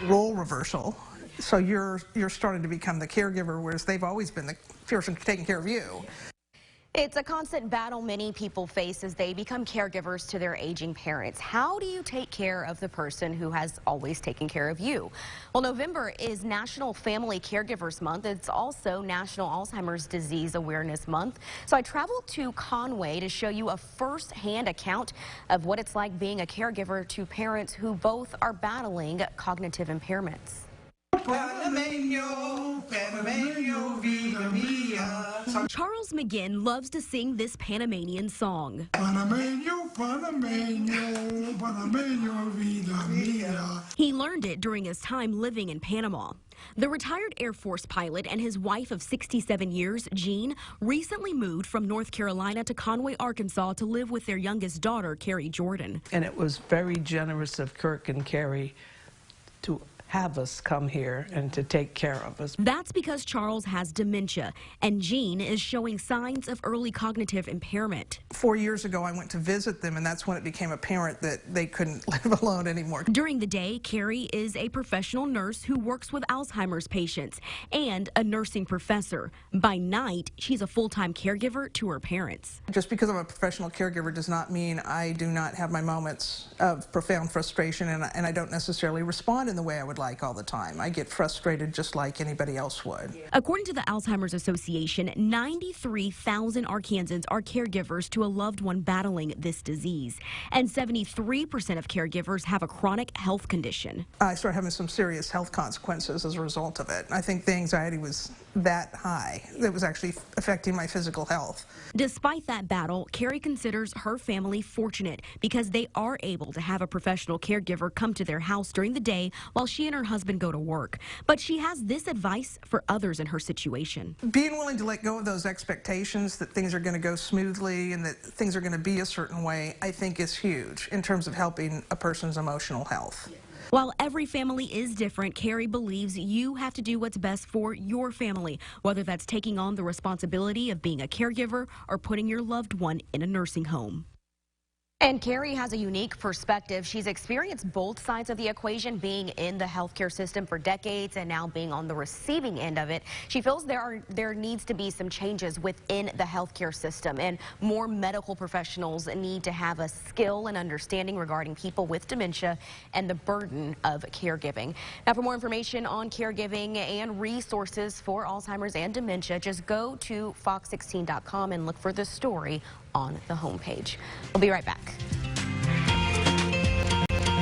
role reversal. So you're starting to become the caregiver, whereas they've always been the person taking care of you. It's a constant battle many people face as they become caregivers to their aging parents. How do you take care of the person who has always taken care of you? Well, November is National Family Caregivers Month. It's also National Alzheimer's Disease Awareness Month. So I traveled to Conway to show you a first-hand account of what it's like being a caregiver to parents who both are battling cognitive impairments. Charles McGinn loves to sing this Panamanian song. He learned it during his time living in Panama. The retired Air Force pilot and his wife of 67 years, Jean, recently moved from North Carolina to Conway, Arkansas to live with their youngest daughter, Carrie Jordan. And it was very generous of Kirk and Carrie to have us come here and to take care of us. That's because Charles has dementia, and Jean is showing signs of early cognitive impairment. 4 years ago, I went to visit them, and that's when it became apparent that they couldn't live alone anymore. During the day, Carrie is a professional nurse who works with Alzheimer's patients and a nursing professor. By night, she's a full-time caregiver to her parents. Just because I'm a professional caregiver does not mean I do not have my moments of profound frustration, and I don't necessarily respond in the way I would like all the time. I get frustrated just like anybody else would. According to the Alzheimer's Association, 93,000 Arkansans are caregivers to a loved one battling this disease, and 73% of caregivers have a chronic health condition. I started having some serious health consequences as a result of it. I think the anxiety was that high that it was actually affecting my physical health. Despite that battle, Carrie considers her family fortunate because they are able to have a professional caregiver come to their house during the day while she and her husband go to work. But she has this advice for others in her situation. Being willing to let go of those expectations that things are going to go smoothly and that things are going to be a certain way, I think is huge in terms of helping a person's emotional health. While every family is different, Carrie believes you have to do what's best for your family, whether that's taking on the responsibility of being a caregiver or putting your loved one in a nursing home. And Carrie has a unique perspective. She's experienced both sides of the equation, being in the healthcare system for decades and now being on the receiving end of it. She feels there needs to be some changes within the healthcare system, and more medical professionals need to have a skill and understanding regarding people with dementia and the burden of caregiving. Now, for more information on caregiving and resources for Alzheimer's and dementia, just go to fox16.com and look for the story on the homepage. We'll be right back.